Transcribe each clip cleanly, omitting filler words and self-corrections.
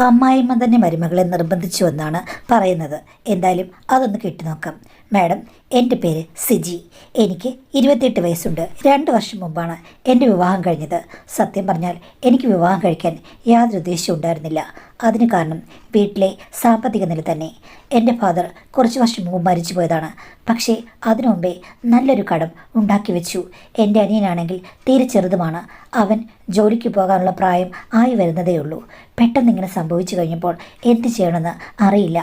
അമ്മായിമ്മ തന്നെ മരുമകളെ നിർബന്ധിച്ചുവെന്നാണ് പറയുന്നത്. എന്തായാലും അതൊന്ന് കേട്ടുനോക്കാം. മാഡം, എൻ്റെ പേര് സിജി. എനിക്ക് 28 വയസ്സുണ്ട്. 2 വർഷം മുമ്പാണ് എൻ്റെ വിവാഹം കഴിഞ്ഞത്. സത്യം പറഞ്ഞാൽ എനിക്ക് വിവാഹം കഴിക്കാൻ യാതൊരു ഉദ്ദേശവും ഉണ്ടായിരുന്നില്ല. അതിന് കാരണം വീട്ടിലെ സാമ്പത്തിക നില തന്നെ. എൻ്റെ ഫാദർ കുറച്ച് വർഷം മുമ്പ് മരിച്ചു പോയതാണ്. പക്ഷേ അതിനു മുമ്പേ നല്ലൊരു കടം ഉണ്ടാക്കി വെച്ചു. എൻ്റെ അനിയനാണെങ്കിൽ തീരെ ചെറുതുമാണ്. അവൻ ജോലിക്ക് പോകാനുള്ള പ്രായം ആയി വരുന്നതേ ഉള്ളൂ. പെട്ടെന്ന് ഇങ്ങനെ സംഭവിച്ചു കഴിഞ്ഞപ്പോൾ എന്ത് ചെയ്യണമെന്ന് അറിയില്ല.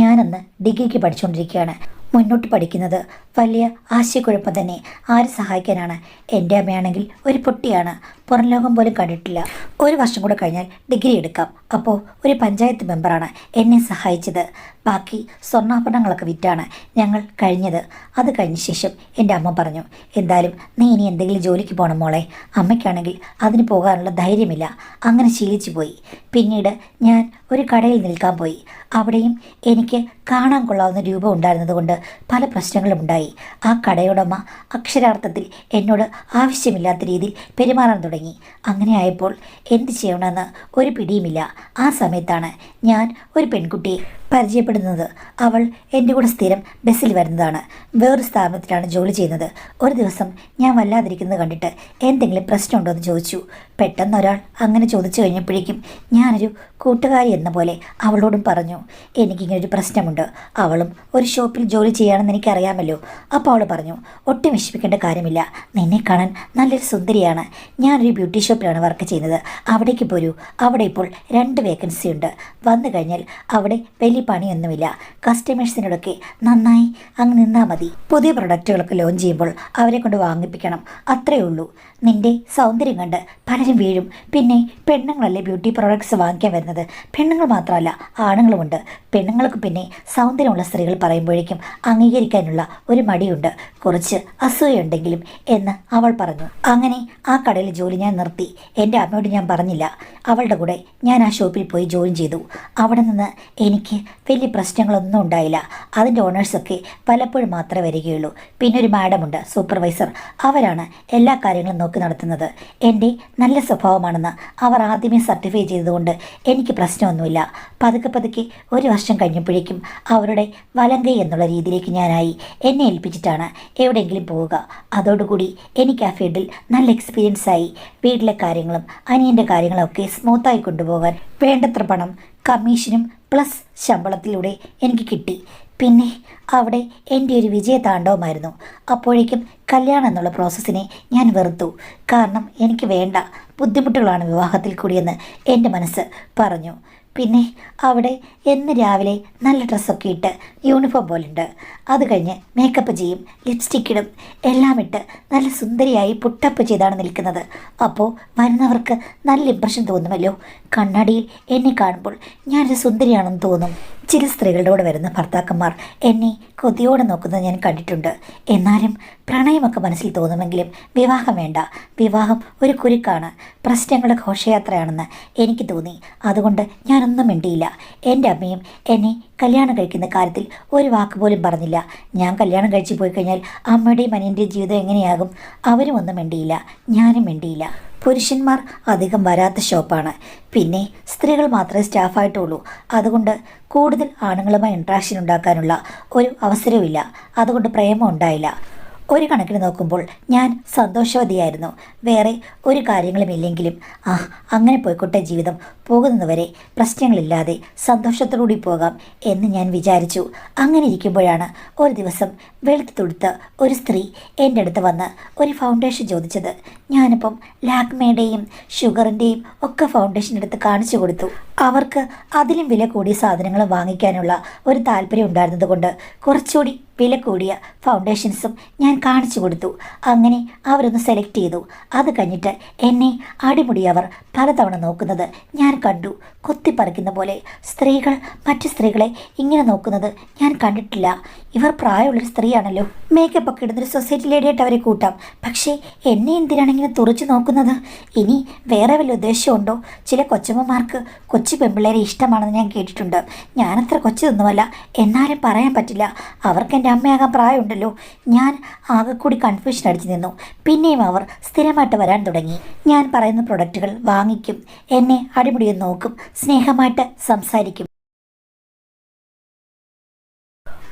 ഞാനന്ന് ഡിഗ്രിക്ക് പഠിച്ചുകൊണ്ടിരിക്കുകയാണ്. മുന്നോട്ട് പഠിക്കുന്നത് വലിയ ആശയക്കുഴപ്പം തന്നെ. ആര് സഹായിക്കാനാണ്? എൻ്റെ അമ്മയാണെങ്കിൽ ഒരു പൊട്ടിയാണ്. പുറം ലോകം പോലും കണ്ടിട്ടില്ല. 1 വർഷം കൂടെ കഴിഞ്ഞാൽ ഡിഗ്രി എടുക്കാം. അപ്പോൾ ഒരു പഞ്ചായത്ത് മെമ്പറാണ് എന്നെ സഹായിച്ചത്. ബാക്കി സ്വർണ്ണാഭരണങ്ങളൊക്കെ വിറ്റാണ് ഞങ്ങൾ കഴിഞ്ഞത്. അത് കഴിഞ്ഞ ശേഷം എൻ്റെ അമ്മ പറഞ്ഞു, എന്തായാലും നീ ഇനി എന്തെങ്കിലും ജോലിക്ക് പോകണം മോളെ. അമ്മയ്ക്കാണെങ്കിൽ അതിന് പോകാനുള്ള ധൈര്യമില്ല. അങ്ങനെ ശീലിച്ചു പോയി. പിന്നീട് ഞാൻ ഒരു കടയിൽ നിൽക്കാൻ പോയി. അവിടെയും എനിക്ക് കാണാൻ കൊള്ളാവുന്ന രൂപം ഉണ്ടായിരുന്നതുകൊണ്ട് പല പ്രശ്നങ്ങളും ഉണ്ടായി. ആ കടയുടമ അക്ഷരാർത്ഥത്തിൽ എന്നോട് ആവശ്യമില്ലാത്ത രീതിയിൽ പെരുമാറാൻ തുടങ്ങി. അങ്ങനെ ആയപ്പോൾ എന്ത് ചെയ്യണമെന്ന് ഒരു പിടിയുമില്ല. ആ സമയത്താണ് ഞാൻ ഒരു പെൺകുട്ടിയെ പരിചയപ്പെടുന്നത്. അവൾ എൻ്റെ കൂടെ സ്ഥിരം ബസ്സിൽ വരുന്നതാണ്. വേറൊരു സ്ഥാപനത്തിലാണ് ജോലി ചെയ്യുന്നത്. ഒരു ദിവസം ഞാൻ വല്ലാതിരിക്കുന്നത് കണ്ടിട്ട് എന്തെങ്കിലും പ്രശ്നമുണ്ടോ എന്ന് ചോദിച്ചു. പെട്ടെന്ന് ഒരാൾ അങ്ങനെ ചോദിച്ചു കഴിഞ്ഞപ്പോഴേക്കും ഞാനൊരു കൂട്ടുകാരി എന്ന പോലെ അവളോടും പറഞ്ഞു, എനിക്കിങ്ങനൊരു പ്രശ്നമുണ്ട്. അവളും ഒരു ഷോപ്പിൽ ജോലി ചെയ്യുകയാണെന്ന് എനിക്കറിയാമല്ലോ. അപ്പോൾ അവൾ പറഞ്ഞു, ഒട്ടും വിഷമിക്കേണ്ട കാര്യമില്ല. നിന്നെ കാണാൻ നല്ലൊരു സുന്ദരിയാണ്. ഞാനൊരു ബ്യൂട്ടി ഷോപ്പിലാണ് വർക്ക് ചെയ്യുന്നത്. അവിടേക്ക് പോരൂ. അവിടെ ഇപ്പോൾ 2 വേക്കൻസി ഉണ്ട്. വന്നു കഴിഞ്ഞാൽ അവിടെ വലിയ പണിയൊന്നുമില്ല. കസ്റ്റമേഴ്സിനോടൊക്കെ നന്നായി അങ്ങ് നിന്നാൽ മതി. പുതിയ പ്രൊഡക്റ്റുകളൊക്കെ ലോഞ്ച് ചെയ്യുമ്പോൾ അവരെ കൊണ്ട് വാങ്ങിപ്പിക്കണം. അത്രയേ ഉള്ളൂ. നിൻ്റെ സൗന്ദര്യം കണ്ട് പലരും വീഴും. പിന്നെ പെണ്ണുങ്ങളല്ലേ ബ്യൂട്ടി പ്രോഡക്ട്സ് വാങ്ങിക്കാൻ വരുന്നത്. പെണ്ണുങ്ങൾ മാത്രമല്ല, ആണുങ്ങളുമുണ്ട്. പെണ്ണുങ്ങൾക്ക് പിന്നെ സൗന്ദര്യമുള്ള സ്ത്രീകൾ പറയുമ്പോഴേക്കും അംഗീകരിക്കാനുള്ള ഒരു മടിയുണ്ട്. കുറച്ച് അസൂയുണ്ടെങ്കിലും എന്ന് അവൾ പറഞ്ഞു. അങ്ങനെ ആ കടയിൽ ജോലി ഞാൻ നിർത്തി. എൻ്റെ അമ്മയോട് ഞാൻ പറഞ്ഞില്ല. അവളുടെ കൂടെ ഞാൻ ആ ഷോപ്പിൽ പോയി ജോയിൻ ചെയ്തു. അവിടെ നിന്ന് എനിക്ക് വലിയ പ്രശ്നങ്ങളൊന്നും ഉണ്ടായില്ല. അതിൻ്റെ ഓണേഴ്സൊക്കെ പലപ്പോഴും മാത്രമേ വരികയുള്ളൂ. പിന്നെ ഒരു മാഡമുണ്ട്, സൂപ്പർവൈസർ. അവരാണ് എല്ലാ കാര്യങ്ങളും നോക്കി നടത്തുന്നത്. എൻ്റെ നല്ല സ്വഭാവമാണെന്ന് അവർ ആദ്യമേ സർട്ടിഫൈ ചെയ്തതുകൊണ്ട് എനിക്ക് പ്രശ്നമൊന്നുമില്ല. പതുക്കെ പതുക്കെ 1 വർഷം കഴിഞ്ഞപ്പോഴേക്കും അവരുടെ വലങ്കൈ എന്നുള്ള രീതിയിലേക്ക് ഞാനായി. എന്നെ ഏൽപ്പിച്ചിട്ടാണ് എവിടെയെങ്കിലും പോവുക. അതോടുകൂടി എനിക്ക് ആ ഫീൽഡിൽ നല്ല എക്സ്പീരിയൻസ് ആയി. വീട്ടിലെ കാര്യങ്ങളും അനിയൻ്റെ കാര്യങ്ങളൊക്കെ സ്മൂത്തായി കൊണ്ടുപോകാൻ വേണ്ടത്ര പണം കമ്മീഷനും പ്ലസ് ശമ്പളത്തിലൂടെ എനിക്ക് കിട്ടി. പിന്നെ അവിടെ എൻ്റെ ഒരു വിജയതാണ്ഡവമായിരുന്നു. അപ്പോഴേക്കും കല്യാണം എന്നുള്ള പ്രോസസ്സിനെ ഞാൻ വെറുത്തു. കാരണം എനിക്ക് വേണ്ട, ബുദ്ധിമുട്ടുകളാണ് വിവാഹത്തിൽ കൂടിയെന്ന് എൻ്റെ മനസ്സ് പറഞ്ഞു. പിന്നെ അവിടെ എന്ന് രാവിലെ നല്ല ഡ്രസ്സൊക്കെ ഇട്ട് യൂണിഫോം പോലുണ്ട്. അത് കഴിഞ്ഞ് മേക്കപ്പ് ചെയ്യും, ലിപ്സ്റ്റിക് ഇടും, എല്ലാം ഇട്ട് നല്ല സുന്ദരിയായി പുട്ടപ്പ് ചെയ്താണ് നിൽക്കുന്നത്. അപ്പോൾ വരുന്നവർക്ക് നല്ല ഇംപ്രഷൻ തോന്നുമല്ലോ. കണ്ണാടിയിൽ എന്നെ കാണുമ്പോൾ ഞാനൊരു സുന്ദരിയാണെന്ന് തോന്നും. ചില സ്ത്രീകളുടെ കൂടെ വരുന്ന ഭർത്താക്കന്മാർ എന്നെ കൊതിയോടെ നോക്കുന്നത് ഞാൻ കണ്ടിട്ടുണ്ട്. എന്നാലും പ്രണയമൊക്കെ മനസ്സിൽ തോന്നുമെങ്കിലും വിവാഹം വേണ്ട. വിവാഹം ഒരു കുരുക്കാണ്, പ്രശ്നങ്ങളുടെ ഘോഷയാത്രയാണെന്ന് എനിക്ക് തോന്നി. അതുകൊണ്ട് ഞാനൊന്നും മിണ്ടിയില്ല. എൻ്റെ അമ്മയും എന്നെ കല്യാണം കഴിക്കുന്ന കാര്യത്തിൽ ഒരു വാക്ക് പോലും പറഞ്ഞില്ല. ഞാൻ കല്യാണം കഴിച്ചു പോയി കഴിഞ്ഞാൽ അമ്മയുടെയും അനിയൻ്റെയും ജീവിതം എങ്ങനെയാകും? അവരും ഒന്നും മിണ്ടിയില്ല, ഞാനും മിണ്ടിയില്ല. പുരുഷന്മാർ അധികം വരാത്ത ഷോപ്പാണ്. പിന്നെ സ്ത്രീകൾ മാത്രമേ സ്റ്റാഫായിട്ടുള്ളൂ. അതുകൊണ്ട് കൂടുതൽ ആണുങ്ങളുമായി ഇൻട്രാക്ഷൻ ഉണ്ടാക്കാനുള്ള ഒരു അവസരവുമില്ല. അതുകൊണ്ട് പ്രേമം ഉണ്ടായില്ല. ഒരു കണക്കിന് നോക്കുമ്പോൾ ഞാൻ സന്തോഷവതിയായിരുന്നു. വേറെ ഒരു കാര്യങ്ങളും ഇല്ലെങ്കിലും അങ്ങനെ പോയിക്കോട്ടെ, ജീവിതം പോകുന്നതുവരെ പ്രശ്നങ്ങളില്ലാതെ സന്തോഷത്തോടുകൂടി പോകാം എന്ന് ഞാൻ വിചാരിച്ചു. അങ്ങനെ ഇരിക്കുമ്പോഴാണ് ഒരു ദിവസം വെളുത്ത് തുടുത്ത് ഒരു സ്ത്രീ എൻ്റെ അടുത്ത് വന്ന് ഒരു ഫൗണ്ടേഷൻ ചോദിച്ചത്. ഞാനിപ്പം ലാക്മേയുടെയും ഷുഗറിൻ്റെയും ഒക്കെ ഫൗണ്ടേഷൻ എടുത്ത് കാണിച്ചു കൊടുത്തു. അവർക്ക് അതിലും വില കൂടിയ സാധനങ്ങൾ വാങ്ങിക്കാനുള്ള ഒരു താല്പര്യം ഉണ്ടായിരുന്നത് കൊണ്ട് കുറച്ചുകൂടി വില കൂടിയ ഫൗണ്ടേഷൻസും ഞാൻ കാണിച്ചു കൊടുത്തു. അങ്ങനെ അവരൊന്ന് സെലക്ട് ചെയ്തു. അത് കഴിഞ്ഞിട്ട് എന്നെ അടിമുടി അവർ പലതവണ നോക്കുന്നത് ഞാൻ കണ്ടു. കൊത്തിപ്പറിക്കുന്ന പോലെ സ്ത്രീകൾ മറ്റു സ്ത്രീകളെ ഇങ്ങനെ നോക്കുന്നത് ഞാൻ കണ്ടിട്ടില്ല. ഇവർ പ്രായമുള്ളൊരു സ്ത്രീയാണല്ലോ. മേക്കപ്പ് ഒക്കെ ഇടുന്നൊരു സൊസൈറ്റി ലേഡിയായിട്ട് അവരെ കൂട്ടാം. പക്ഷേ എന്നെ എന്തിനാണ് ഇങ്ങനെ തുറച്ചു നോക്കുന്നത്? ഇനി വേറെ വല്ല ഉദ്ദേശമുണ്ടോ? ചില കൊച്ചമ്മമാർക്ക് കൊച്ചു കൊച്ചു പെൺപിള്ളേരെ ഇഷ്ടമാണെന്ന് ഞാൻ കേട്ടിട്ടുണ്ട്. ഞാനത്ര കൊച്ചതൊന്നുമല്ല, എന്നാലും പറയാൻ പറ്റില്ല. അവർക്ക് എൻ്റെ അമ്മയാകാൻ പ്രായമുണ്ടല്ലോ. ഞാൻ ആകെ കൂടി കൺഫ്യൂഷൻ അടിച്ചു നിന്നു. പിന്നെയും അവർ സ്ഥിരമായിട്ട് വരാൻ തുടങ്ങി. ഞാൻ പറയുന്ന പ്രൊഡക്റ്റുകൾ വാങ്ങിക്കും, എന്നെ അടിമുടിയും നോക്കും, സ്നേഹമായിട്ട് സംസാരിക്കും.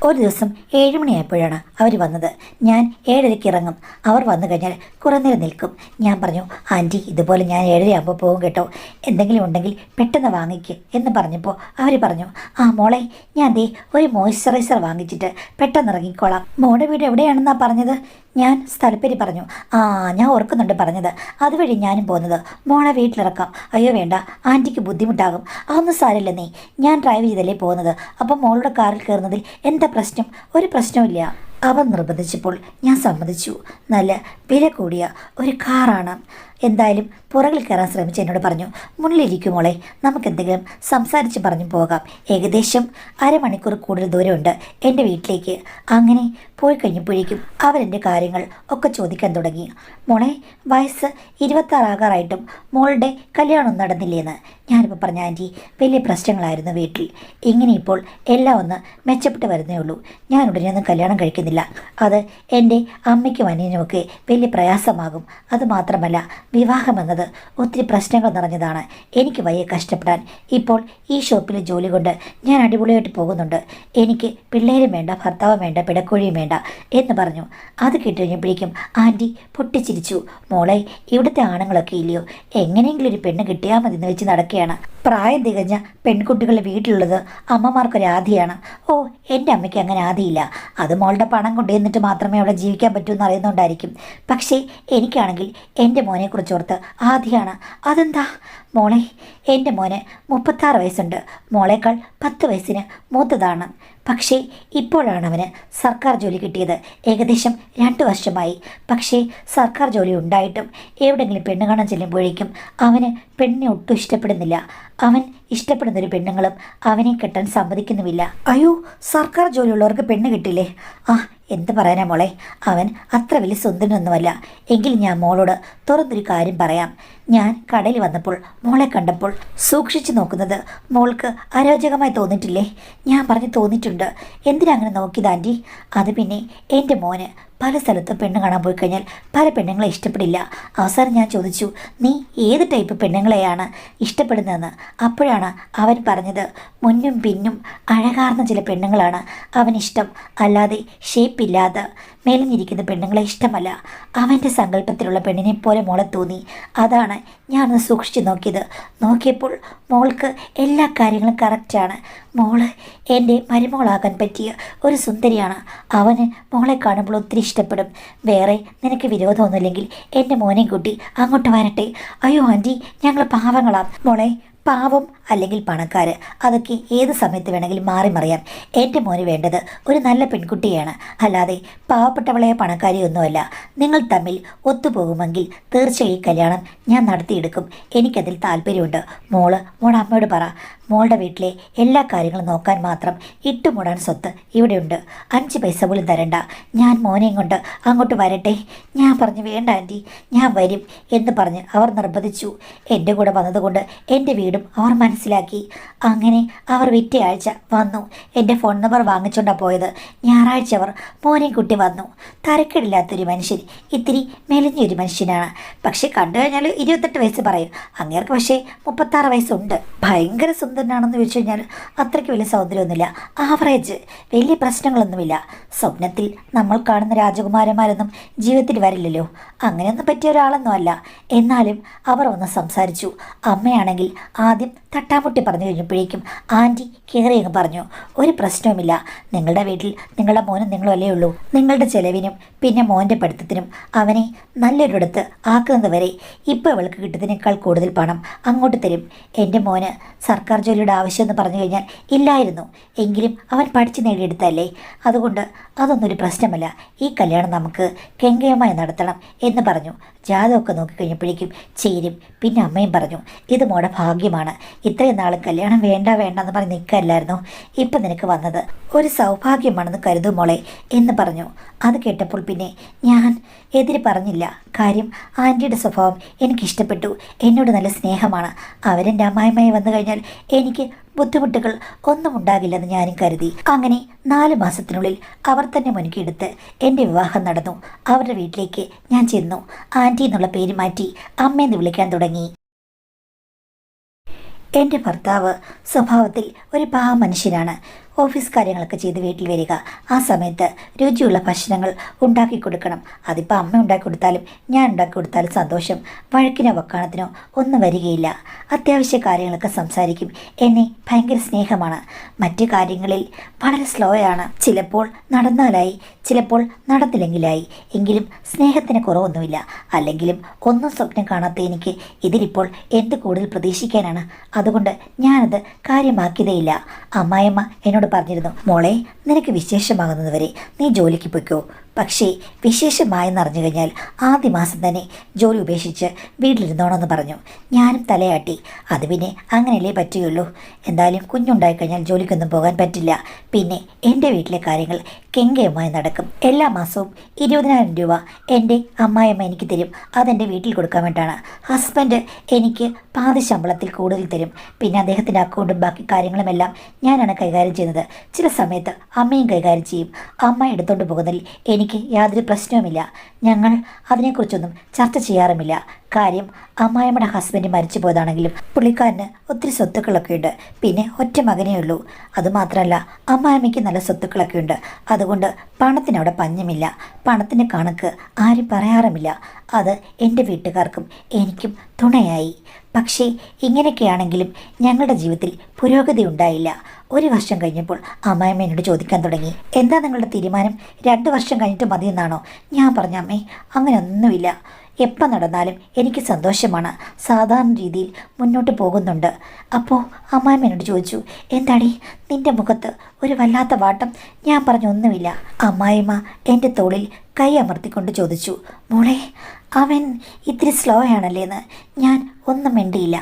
ഒരു ദിവസം 7 മണിയായപ്പോഴാണ് അവർ വന്നത്. ഞാൻ 7:30 ഇറങ്ങും. അവർ വന്നു കഴിഞ്ഞാൽ കുറേ നേരം നിൽക്കും. ഞാൻ പറഞ്ഞു, ആൻറ്റി ഇതുപോലെ ഞാൻ 7:30 ആകുമ്പോൾ പോകും കേട്ടോ, എന്തെങ്കിലും ഉണ്ടെങ്കിൽ പെട്ടെന്ന് വാങ്ങിക്ക് എന്ന് പറഞ്ഞപ്പോൾ അവർ പറഞ്ഞു, ആ മോളെ, ഞാൻ ദേ ഒരു മോയ്സ്ചറൈസർ വാങ്ങിച്ചിട്ട് പെട്ടെന്ന് ഇറങ്ങിക്കോളാം. മോളുടെ വീട് എവിടെയാണെന്നാണ് പറഞ്ഞത്? ഞാൻ സ്ഥലപ്പേര് പറഞ്ഞു. ആ, ഞാൻ ഓർക്കുന്നുണ്ട് പറഞ്ഞത്. അതുവഴി ഞാനും പോകുന്നത്. മോളെ വീട്ടിലിറക്കാം. അയ്യോ വേണ്ട, ആൻറ്റിക്ക് ബുദ്ധിമുട്ടാകും. അതൊന്നും സാരമില്ല, നീ ഞാൻ ഡ്രൈവ് ചെയ്തല്ലേ പോകുന്നത്. അപ്പം മോളുടെ കാറിൽ കയറുന്നതിൽ എന്താ പ്രശ്നം? ഒരു പ്രശ്നവുമില്ല. അവൻ നിർബന്ധിച്ചപ്പോൾ ഞാൻ സമ്മതിച്ചു. നല്ല വില കൂടിയ ഒരു കാറാണ്. എന്തായാലും പുറകിൽ കയറാൻ ശ്രമിച്ച് എന്നോട് പറഞ്ഞു, മുന്നിലിരിക്കും മോളെ, നമുക്കെന്തെങ്കിലും സംസാരിച്ച് പറഞ്ഞു പോകാം. ഏകദേശം അരമണിക്കൂർ കൂടുതൽ ദൂരമുണ്ട് എൻ്റെ വീട്ടിലേക്ക്. അങ്ങനെ പോയി കഴിഞ്ഞപ്പോഴേക്കും അവരെൻ്റെ കാര്യങ്ങൾ ഒക്കെ ചോദിക്കാൻ തുടങ്ങി. മോളെ, വയസ്സ് 26 ആകാറായിട്ടും മോളുടെ കല്യാണം നടന്നില്ലേന്ന്. ഞാനിപ്പോൾ പറഞ്ഞ ആൻറ്റി, വലിയ പ്രശ്നങ്ങളായിരുന്നു വീട്ടിൽ. ഇങ്ങനെ ഇപ്പോൾ എല്ലാം ഒന്ന് മെച്ചപ്പെട്ട് വരുന്നേ ഉള്ളൂ. ഞാൻ ഉടനെയൊന്നും കല്യാണം കഴിക്കുന്നില്ല. അത് എൻ്റെ അമ്മയ്ക്കും അനിയനുമൊക്കെ വലിയ പ്രയാസമാകും. അതുമാത്രമല്ല, വിവാഹം എന്നത് ഒത്തിരി പ്രശ്നങ്ങൾ നിറഞ്ഞതാണ്. എനിക്ക് വയ്യ കഷ്ടപ്പെടാൻ. ഇപ്പോൾ ഈ ഷോപ്പിലെ ജോലി കൊണ്ട് ഞാൻ അടിപൊളിയായിട്ട് പോകുന്നുണ്ട്. എനിക്ക് പിള്ളേരും വേണ്ട, ഭർത്താവും വേണ്ട, പിടക്കോഴിയും വേണ്ട എന്ന് പറഞ്ഞു. അത് കേട്ടുകഴിഞ്ഞപ്പോഴേക്കും ആൻറ്റി പൊട്ടിച്ചിരിച്ചു. മോളെ, ഇവിടുത്തെ ആണുങ്ങളൊക്കെ ഇല്ലയോ, എങ്ങനെയെങ്കിലും ഒരു പെണ്ണ് കിട്ടിയാൽ മതി എന്ന് വെച്ച് നടക്കുകയാണ്. പ്രായം തികഞ്ഞ പെൺകുട്ടികളുടെ വീട്ടിലുള്ളത് അമ്മമാർക്കൊരു ആധിയാണ്. ഓ, എൻ്റെ അമ്മയ്ക്ക് അങ്ങനെ ആധിയില്ല. അത് മോളുടെ പണം കൊണ്ടുവന്നിട്ട് മാത്രമേ അവിടെ ജീവിക്കാൻ പറ്റൂ എന്ന് അറിയുന്നുണ്ടായിരിക്കും. പക്ഷേ എനിക്കാണെങ്കിൽ എൻ്റെ മോനെക്കുറിച്ച് ഓർത്ത് ആധിയാണ്. അതെന്താ മോളെ? എൻ്റെ മോന് 36 വയസ്സുണ്ട്. മോളേക്കാൾ 10 വയസ്സിന് മൂത്തതാണ്. പക്ഷേ ഇപ്പോഴാണ് അവന് സർക്കാർ ജോലി കിട്ടിയത്. ഏകദേശം 2 വർഷമായി. പക്ഷേ സർക്കാർ ജോലി ഉണ്ടായിട്ടും എവിടെയെങ്കിലും പെണ്ണ് കാണാൻ ചെല്ലുമ്പോഴേക്കും അവന് പെണ്ണിനെ ഒട്ടും ഇഷ്ടപ്പെടുന്നില്ല. അവൻ ഇഷ്ടപ്പെടുന്നൊരു പെണ്ണുങ്ങളും അവനെ കെട്ടാൻ സമ്മതിക്കുന്നുമില്ല. അയ്യോ, സർക്കാർ ജോലിയുള്ളവർക്ക് പെണ്ണ് കിട്ടില്ലേ? ആ, എന്ത് പറയാനാ മോളെ, അവൻ അത്ര വലിയ സുന്ദരനൊന്നുമല്ല. എങ്കിലും ഞാൻ മോളോട് തുറന്നൊരു കാര്യം പറയാം. ഞാൻ കടയിൽ വന്നപ്പോൾ മോളെ കണ്ടപ്പോൾ സൂക്ഷിച്ചു നോക്കുന്നത് മോൾക്ക് അരോചകമായി തോന്നിയിട്ടില്ലേ? ഞാൻ പറഞ്ഞു തോന്നിയിട്ടുണ്ട്. എന്തിനാ അങ്ങനെ നോക്കിയത് ആൻറ്റി? അത് പിന്നെ എൻ്റെ മോന് പല സ്ഥലത്തും പെണ്ണ് കാണാൻ പോയി കഴിഞ്ഞാൽ പല പെണ്ണുങ്ങളെ ഇഷ്ടപ്പെടില്ല. അവസാനം ഞാൻ ചോദിച്ചു, നീ ഏത് ടൈപ്പ് പെണ്ണുങ്ങളെയാണ് ഇഷ്ടപ്പെടുന്നതെന്ന്. അപ്പോഴാണ് അവൻ പറഞ്ഞത്, മുന്നും പിന്നും അഴകാർന്ന ചില പെണ്ണുങ്ങളാണ് അവനിഷ്ടം, അല്ലാതെ ഷേപ്പില്ലാതെ മേലിഞ്ഞിരിക്കുന്ന പെണ്ണുങ്ങളെ ഇഷ്ടമല്ല. അവൻ്റെ സങ്കല്പത്തിലുള്ള പെണ്ണിനെ പോലെ മോളെ തോന്നി. അതാണ് ഞാനൊന്ന് സൂക്ഷിച്ച് നോക്കിയത്. നോക്കിയപ്പോൾ മോൾക്ക് എല്ലാ കാര്യങ്ങളും കറക്റ്റാണ്. മോള് എൻ്റെ മരുമോളാകാൻ പറ്റിയ ഒരു സുന്ദരിയാണ്. അവന് മോളെ കാണുമ്പോൾ ഒത്തിരി ഇഷ്ടപ്പെടും. വേറെ നിനക്ക് വിരോധമൊന്നുമില്ലെങ്കിൽ എൻ്റെ മോനെയും കൂട്ടി അങ്ങോട്ട് വരട്ടെ. അയ്യോ ആൻറ്റി, ഞങ്ങൾ പാവങ്ങളാം. മോളെ, പാവം അല്ലെങ്കിൽ പണക്കാർ, അതൊക്കെ ഏത് സമയത്ത് വേണമെങ്കിലും മാറി മറിയാം. എൻ്റെ മോന് വേണ്ടത് ഒരു നല്ല പെൺകുട്ടിയാണ്, അല്ലാതെ പാവപ്പെട്ടവളെയോ പണക്കാരിയൊന്നുമല്ല. നിങ്ങൾ തമ്മിൽ ഒത്തുപോകുമെങ്കിൽ തീർച്ചയായും കല്യാണം ഞാൻ നടത്തിയെടുക്കും. എനിക്കതിൽ താല്പര്യമുണ്ട്. മോള് മോളുടെ അമ്മയോട് പറ. മോളുടെ വീട്ടിലെ എല്ലാ കാര്യങ്ങളും നോക്കാൻ മാത്രം ഇട്ടുമൂടാൻ സ്വത്ത് ഇവിടെയുണ്ട്. 5 പൈസ പോലും തരണ്ട. ഞാൻ മോനെയും കൊണ്ട് അങ്ങോട്ട് വരട്ടെ. ഞാൻ പറഞ്ഞു, വേണ്ട ആൻറ്റി, ഞാൻ വരും എന്ന് പറഞ്ഞ് അവർ നിർബന്ധിച്ചു. എൻ്റെ കൂടെ വന്നതുകൊണ്ട് എൻ്റെ വീടും അവർ മനസ്സിലാക്കി. അങ്ങനെ അവർ വിറ്റയാഴ്ച വന്നു. എൻ്റെ ഫോൺ നമ്പർ വാങ്ങിച്ചുകൊണ്ടാണ് പോയത്. ഞായറാഴ്ച അവർ മോനെയും കുട്ടി വന്നു. തരക്കേടില്ലാത്തൊരു മനുഷ്യൻ, ഇത്തിരി മെലിഞ്ഞൊരു മനുഷ്യനാണ്. പക്ഷേ കണ്ടു കഴിഞ്ഞാൽ 28 വയസ്സ് പറയും. അങ്ങേർക്ക് പക്ഷേ 36 വയസ്സുണ്ട്. ഭയങ്കര സുന്ദരനാണെന്ന് ചോദിച്ചു കഴിഞ്ഞാൽ അത്രയ്ക്ക് വലിയ സൗന്ദര്യമൊന്നുമില്ല. ആവറേജ്, വലിയ പ്രശ്നങ്ങളൊന്നുമില്ല. സ്വപ്നത്തിൽ നമ്മൾ കാണുന്ന രാജകുമാരന്മാരൊന്നും ജീവിതത്തിൽ വരില്ലല്ലോ. അങ്ങനെയൊന്നും പറ്റിയ ഒരാളൊന്നും അല്ല. എന്നാലും അവർ വന്ന് സംസാരിച്ചു. അമ്മയാണെങ്കിൽ ആദ്യം തട്ടാമുട്ടി പറഞ്ഞു കഴിഞ്ഞപ്പോഴേക്കും ആൻറ്റി കയറിയങ്ങ് പറഞ്ഞു, ഒരു പ്രശ്നവുമില്ല. നിങ്ങളുടെ വീട്ടിൽ നിങ്ങളുടെ മോനും നിങ്ങളും അല്ലേ ഉള്ളൂ. നിങ്ങളുടെ ചെലവിനും പിന്നെ മോൻ്റെ പഠിത്തത്തിനും അവനെ നല്ലൊരിടത്ത് ആക്കുന്നത് വരെ ഇപ്പോൾ അവൾക്ക് കിട്ടുന്നതിനേക്കാൾ കൂടുതൽ പണം അങ്ങോട്ട് തരും. എൻ്റെ മോന് സർക്കാർ ജോലിയുടെ ആവശ്യമെന്ന് പറഞ്ഞു കഴിഞ്ഞാൽ ഇല്ലായിരുന്നു. എങ്കിലും അവൻ പഠിച്ച് നേടിയെടുത്തല്ലേ. അതുകൊണ്ട് അതൊന്നൊരു പ്രശ്നമല്ല. ഈ കല്യാണം നമുക്ക് കെങ്കേയമായി നടത്തണം എന്ന് പറഞ്ഞു. ജാതകമൊക്കെ നോക്കിക്കഴിഞ്ഞപ്പോഴേക്കും ചേരും. പിന്നെ അമ്മയും പറഞ്ഞു, ഇത് മോടെ ഭാഗ്യമാണ്. ഇത്രയും നാളും കല്യാണം വേണ്ട വേണ്ട എന്ന് പറഞ്ഞ് നിൽക്കല്ലായിരുന്നു. ഇപ്പം നിനക്ക് വന്നത് ഒരു സൗഭാഗ്യമാണെന്ന് കരുതൂ മോളെ എന്ന് പറഞ്ഞു. അത് കേട്ടപ്പോൾ പിന്നെ ഞാൻ എതിര് പറഞ്ഞില്ല. കാര്യം ആൻറ്റിയുടെ സ്വഭാവം എനിക്കിഷ്ടപ്പെട്ടു. എന്നോട് നല്ല സ്നേഹമാണ്. അവരെൻ്റെ അമ്മായിമ്മയെ വന്നു കഴിഞ്ഞാൽ എനിക്ക് ബുദ്ധിമുട്ടുകൾ ഒന്നും ഉണ്ടാകില്ലെന്ന് ഞാനും കരുതി. അങ്ങനെ 4 മാസത്തിനുള്ളിൽ അവർ തന്നെ മുൻകെടുത്ത് എൻ്റെ വിവാഹം നടന്നു. അവരുടെ വീട്ടിലേക്ക് ഞാൻ ചെന്നു. ആൻറ്റി എന്നുള്ള പേര് മാറ്റി അമ്മയെന്ന് വിളിക്കാൻ തുടങ്ങി. എൻ്റെ ഭർത്താവ് സ്വഭാവത്തിൽ ഒരു പാവ മനുഷ്യനാണ്. ഓഫീസ് കാര്യങ്ങളൊക്കെ ചെയ്ത് വീട്ടിൽ വരിക, ആ സമയത്ത് രുചിയുള്ള ഭക്ഷണങ്ങൾ ഉണ്ടാക്കി കൊടുക്കണം. അതിപ്പോൾ അമ്മ ഉണ്ടാക്കി കൊടുത്താലും ഞാൻ ഉണ്ടാക്കി കൊടുത്താലും സന്തോഷം. വഴക്കിനോ വക്കാണത്തിനോ ഒന്നും വരികയില്ല. അത്യാവശ്യ കാര്യങ്ങളൊക്കെ സംസാരിക്കും. എന്നെ ഭയങ്കര സ്നേഹമാണ്. മറ്റു കാര്യങ്ങളിൽ വളരെ സ്ലോയാണ്. ചിലപ്പോൾ നടന്നാലായി, ചിലപ്പോൾ നടന്നില്ലെങ്കിലായി. എങ്കിലും സ്നേഹത്തിന് കുറവൊന്നുമില്ല. അല്ലെങ്കിലും ഒന്നും സ്വപ്നം കാണാത്ത എനിക്ക് ഇതിലിപ്പോൾ എന്ത് കൂടുതൽ പ്രതീക്ഷിക്കാനാണ്? അതുകൊണ്ട് ഞാനത് കാര്യമാക്കിയതേയില്ല. അമ്മായിയമ്മ എന്നോട് പറഞ്ഞിരുന്നു, മോളെ നിനക്ക് വിശേഷമാകുന്നതുവരെ നീ ജോലിക്ക് പൊയ്ക്കോ. പക്ഷേ വിശേഷമായെന്നറിഞ്ഞു കഴിഞ്ഞാൽ ആദ്യ മാസം തന്നെ ജോലി ഉപേക്ഷിച്ച് വീട്ടിലിരുന്നോണമെന്ന് പറഞ്ഞു. ഞാനും തലയാട്ടി. അത് പിന്നെ അങ്ങനെയല്ലേ പറ്റുകയുള്ളൂ. എന്തായാലും കുഞ്ഞുണ്ടായിക്കഴിഞ്ഞാൽ ജോലിക്കൊന്നും പോകാൻ പറ്റില്ല. പിന്നെ എൻ്റെ വീട്ടിലെ കാര്യങ്ങൾ കെങ്കേയമായി നടക്കും. എല്ലാ മാസവും 20,000 രൂപ എൻ്റെ അമ്മായിയമ്മ എനിക്ക് തരും. അതെൻ്റെ വീട്ടിൽ കൊടുക്കാൻ വേണ്ടിയിട്ടാണ്. ഹസ്ബൻഡ് എനിക്ക് പാതി ശമ്പളത്തിൽ കൂടുതൽ തരും. പിന്നെ അദ്ദേഹത്തിൻ്റെ അക്കൗണ്ടും ബാക്കി കാര്യങ്ങളുമെല്ലാം ഞാനാണ് കൈകാര്യം ചെയ്യുന്നത്. ചില സമയത്ത് അമ്മയും കൈകാര്യം ചെയ്യും. അമ്മ എടുത്തോണ്ട് പോകുന്നതിൽ എനിക്ക് യാതൊരു പ്രശ്നവുമില്ല. ഞങ്ങൾ അതിനെക്കുറിച്ചൊന്നും ചർച്ച ചെയ്യാറുമില്ല. കാര്യം അമ്മായിയമ്മയുടെ ഹസ്ബൻഡ് മരിച്ചു പോയതാണെങ്കിലും പുള്ളിക്കാരന് ഒത്തിരി സ്വത്തുക്കളൊക്കെ ഉണ്ട്. പിന്നെ ഒറ്റ മകനേ ഉള്ളൂ. അതുമാത്രമല്ല അമ്മായിയമ്മയ്ക്ക് നല്ല സ്വത്തുക്കളൊക്കെ ഉണ്ട്. അതുകൊണ്ട് പണത്തിനവിടെ പഞ്ഞമില്ല. പണത്തിൻ്റെ കണക്ക് ആരും പറയാറുമില്ല. അത് എൻ്റെ വീട്ടുകാർക്കും എനിക്കും തുണയായി. പക്ഷേ ഇങ്ങനെയൊക്കെയാണെങ്കിലും ഞങ്ങളുടെ ജീവിതത്തിൽ പുരോഗതി ഉണ്ടായില്ല. 1 വർഷം കഴിഞ്ഞപ്പോൾ അമ്മായിയമ്മ എന്നോട് ചോദിക്കാൻ തുടങ്ങി, എന്താ നിങ്ങളുടെ തീരുമാനം? 2 വർഷം കഴിഞ്ഞിട്ട് മതിയെന്നാണോ? ഞാൻ പറഞ്ഞ അമ്മേ, അങ്ങനെയൊന്നുമില്ല. എപ്പം നടന്നാലും എനിക്ക് സന്തോഷമാണ്. സാധാരണ രീതിയിൽ മുന്നോട്ട് പോകുന്നുണ്ട്. അപ്പോൾ അമ്മായിയമ്മ എന്നോട് ചോദിച്ചു, എന്താടി നിൻ്റെ മുഖത്ത് ഒരു വല്ലാത്ത വാട്ടം? ഞാൻ പറഞ്ഞൊന്നുമില്ല. അമ്മായിയമ്മ എൻ്റെ തോളിൽ കൈ അമർത്തിക്കൊണ്ട് ചോദിച്ചു, മോളെ അവൻ ഇത്തിരി സ്ലോ ആണല്ലേന്ന്. ഞാൻ ഒന്നും മിണ്ടിയില്ല.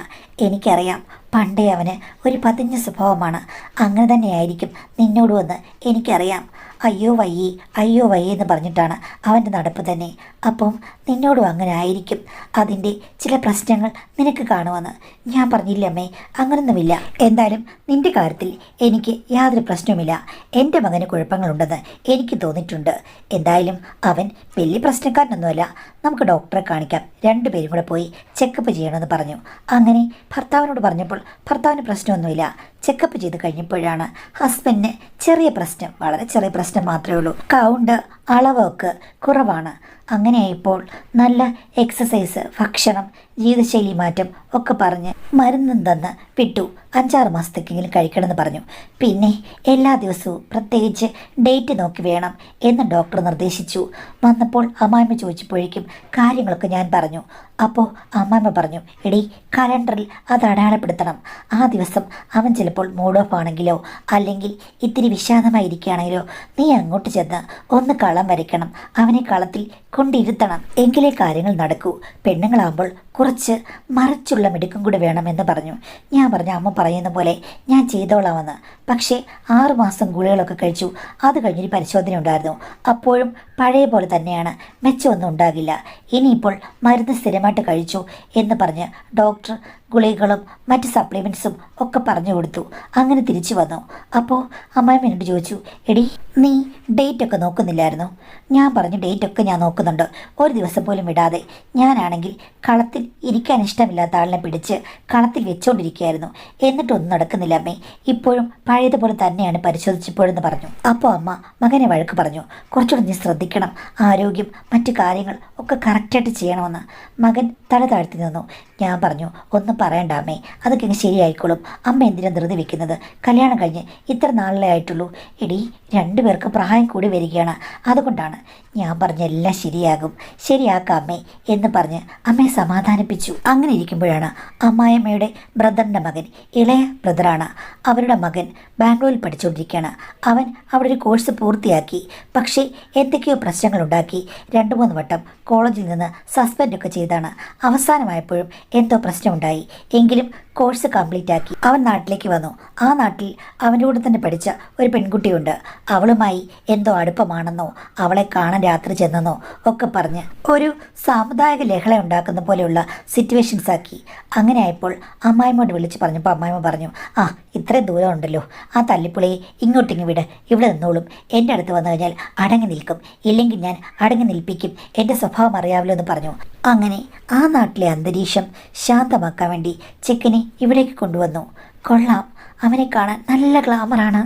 എനിക്കറിയാം പണ്ടേ അവന് ഒരു പതിഞ്ഞ സ്വഭാവമാണ്. അങ്ങനെ തന്നെയായിരിക്കും നിന്നോടുമെന്ന് എനിക്കറിയാം. അയ്യോ വയ്യേ അയ്യോ വയ്യേ എന്ന് പറഞ്ഞിട്ടാണ് അവൻ്റെ നടപ്പ് തന്നെ. അപ്പം നിന്നോടും അങ്ങനെ ആയിരിക്കും. അതിൻ്റെ ചില പ്രശ്നങ്ങൾ നിനക്ക് കാണുമെന്ന് ഞാൻ പറഞ്ഞില്ല അമ്മേ. അങ്ങനൊന്നുമില്ല. എന്തായാലും നിൻ്റെ കാര്യത്തിൽ എനിക്ക് യാതൊരു പ്രശ്നവുമില്ല. എൻ്റെ മകന് കുഴപ്പങ്ങളുണ്ടെന്ന് എനിക്ക് തോന്നിയിട്ടുണ്ട്. എന്തായാലും അവൻ വലിയ പ്രശ്നക്കാരനൊന്നുമല്ല. നമുക്ക് ഡോക്ടറെ കാണിക്കാം. 2 പേരും കൂടെ പോയി ചെക്കപ്പ് ചെയ്യണമെന്ന് പറഞ്ഞു. അങ്ങനെ ഭർത്താവിനോട് പറഞ്ഞപ്പോൾ ഭർത്താവിന് പ്രശ്നമൊന്നുമില്ല. ചെക്കപ്പ് ചെയ്ത് കഴിഞ്ഞപ്പോഴാണ് ഹസ്ബൻഡിന് ചെറിയ പ്രശ്നം, വളരെ ചെറിയ പ്രശ്നം മാത്രമേ ഉള്ളൂ. കൗണ്ട് അളവൊക്കെ കുറവാണ്. അങ്ങനെയായപ്പോൾ നല്ല എക്സസൈസ്, ഭക്ഷണം, ജീവിതശൈലി മാറ്റം ഒക്കെ പറഞ്ഞ് മരുന്നും തന്ന് വിട്ടു. 5-6 മാസത്തേക്കെങ്കിലും കഴിക്കണമെന്ന് പറഞ്ഞു. പിന്നെ എല്ലാ ദിവസവും പ്രത്യേകിച്ച് ഡേറ്റ് നോക്കി വേണം എന്ന് ഡോക്ടർ നിർദ്ദേശിച്ചു. വന്നപ്പോൾ അമ്മായിമ്മ ചോദിച്ചപ്പോഴേക്കും കാര്യങ്ങളൊക്കെ ഞാൻ പറഞ്ഞു. അപ്പോൾ അമ്മായിമ്മ പറഞ്ഞു, എടീ കലണ്ടറിൽ അത് അടയാളപ്പെടുത്തണം. ആ ദിവസം അവൻ ചിലപ്പോൾ മൂഡ് ഓഫ് ആണെങ്കിലോ അല്ലെങ്കിൽ ഇത്തിരി വിഷാദമായിരിക്കുകയാണെങ്കിലോ നീ അങ്ങോട്ട് ചെന്ന് ഒന്ന് കളം വരയ്ക്കണം. അവനെ കളത്തിൽ കൊണ്ടിരുത്തണം. എങ്കിലേ കാര്യങ്ങൾ നടക്കൂ. പെണ്ണുങ്ങളാകുമ്പോൾ കുറച്ച് മറിച്ചുള്ള മിടുക്കും കൂടി വേണമെന്ന് പറഞ്ഞു. ഞാൻ പറഞ്ഞു, അമ്മ പറയുന്ന പോലെ ഞാൻ ചെയ്തോളാമെന്ന്. പക്ഷേ 6 മാസം ഗുളികളൊക്കെ കഴിച്ചു. അത് കഴിഞ്ഞൊരു പരിശോധന ഉണ്ടായിരുന്നു. അപ്പോഴും പഴയ പോലെ തന്നെയാണ്. മെച്ചമൊന്നും ഉണ്ടാകില്ല. ഇനിയിപ്പോൾ മരുന്ന് സ്ഥിരമായിട്ട് കഴിച്ചു എന്ന് പറഞ്ഞ് ഡോക്ടർ ഗുളികകളും മറ്റ് സപ്ലിമെൻറ്റ്സും ഒക്കെ പറഞ്ഞു കൊടുത്തു. അങ്ങനെ തിരിച്ചു വന്നു. അപ്പോൾ അമ്മായിമ്മ എന്നോട് ചോദിച്ചു, എടി നീ ഡേറ്റൊക്കെ നോക്കുന്നില്ലായിരുന്നു? ഞാൻ പറഞ്ഞു, ഡേറ്റൊക്കെ ഞാൻ നോക്കുന്നുണ്ട്. ഒരു ദിവസം പോലും വിടാതെ. ഞാനാണെങ്കിൽ കളത്തിൽ ഇരിക്കാൻ ഇഷ്ടമില്ലാത്ത ആളിനെ പിടിച്ച് കളത്തിൽ വെച്ചുകൊണ്ടിരിക്കുകയായിരുന്നു. എന്നിട്ടൊന്നും നടക്കുന്നില്ല അമ്മേ. ഇപ്പോഴും പഴയതുപോലെ തന്നെയാണ് പരിശോധിച്ചപ്പോഴെന്ന് പറഞ്ഞു. അപ്പോൾ അമ്മ മകനെ വഴക്ക് പറഞ്ഞു, കുറച്ചുകൂടി നീ ശ്രദ്ധിക്കണം. ആരോഗ്യം മറ്റു കാര്യങ്ങൾ ഒക്കെ കറക്റ്റായിട്ട് ചെയ്യണമെന്ന്. മകൻ തല താഴ്ത്തി നിന്നു. ഞാൻ പറഞ്ഞു, ഒന്ന് ഒന്നും പറയണ്ട അമ്മേ, അതൊക്കെ ഇങ്ങ് ശരിയായിക്കോളും. അമ്മ എന്തിനാ ധൃതി വെക്കുന്നത്? കല്യാണം കഴിഞ്ഞ് ഇത്ര നാളിലേ ആയിട്ടുള്ളൂ. എടി, രണ്ടുപേർക്ക് പ്രായം കൂടി വരികയാണ്. അതുകൊണ്ടാണ് ഞാൻ പറഞ്ഞ എല്ലാം ശരിയാകും, ശരിയാക്കാം അമ്മേ എന്ന് പറഞ്ഞ് അമ്മയെ സമാധാനിപ്പിച്ചു. അങ്ങനെ ഇരിക്കുമ്പോഴാണ് അമ്മായിയമ്മയുടെ ബ്രദറിൻ്റെ മകൻ, ഇളയ ബ്രദറാണ്, അവരുടെ മകൻ ബാംഗ്ലൂരിൽ പഠിച്ചുകൊണ്ടിരിക്കുകയാണ്. അവൻ അവിടെ ഒരു കോഴ്സ് പൂർത്തിയാക്കി. പക്ഷേ എന്തൊക്കെയോ പ്രശ്നങ്ങളുണ്ടാക്കി 2-3 വട്ടം കോളേജിൽ നിന്ന് സസ്പെൻഡൊക്കെ ചെയ്താണ്. അവസാനമായപ്പോഴും എന്തോ പ്രശ്നമുണ്ടായി. എങ്കിലും കോഴ്സ് കംപ്ലീറ്റ് ആക്കി അവൻ നാട്ടിലേക്ക് വന്നു. ആ നാട്ടിൽ അവൻ്റെ കൂടെ തന്നെ പഠിച്ച ഒരു പെൺകുട്ടിയുണ്ട്. അവളുമായി എന്തോ അടുപ്പമാണെന്നോ അവളെ കാണാൻ രാത്രി ചെന്നെന്നോ ഒക്കെ പറഞ്ഞ് ഒരു സാമുദായിക ലഹള ഉണ്ടാക്കുന്ന പോലെയുള്ള സിറ്റുവേഷൻസ് ആക്കി. അങ്ങനെ ആയപ്പോൾ അമ്മായിമ്മോട് വിളിച്ച് പറഞ്ഞപ്പോൾ അമ്മായിമ്മ പറഞ്ഞു, ആ ഇത്രയും ദൂരം ഉണ്ടല്ലോ, ആ തല്ലിപ്പുളിയെ ഇങ്ങോട്ടിങ്ങ് വിട്, ഇവിടെ നിന്നോളും. എൻ്റെ അടുത്ത് വന്നു കഴിഞ്ഞാൽ അടങ്ങി നിൽക്കും, ഇല്ലെങ്കിൽ ഞാൻ അടങ്ങി നിൽപ്പിക്കും, എൻ്റെ സ്വഭാവം അറിയാമല്ലോ എന്ന് പറഞ്ഞു. അങ്ങനെ ആ നാട്ടിലെ അന്തരീക്ഷം ശാന്തമാക്കാൻ വേണ്ടി ചെക്കനെ ഇവിടേക്ക് കൊണ്ടുവന്നു. കൊള്ളാം, അവനെ കാണാൻ നല്ല ഗ്ലാമറാണ്.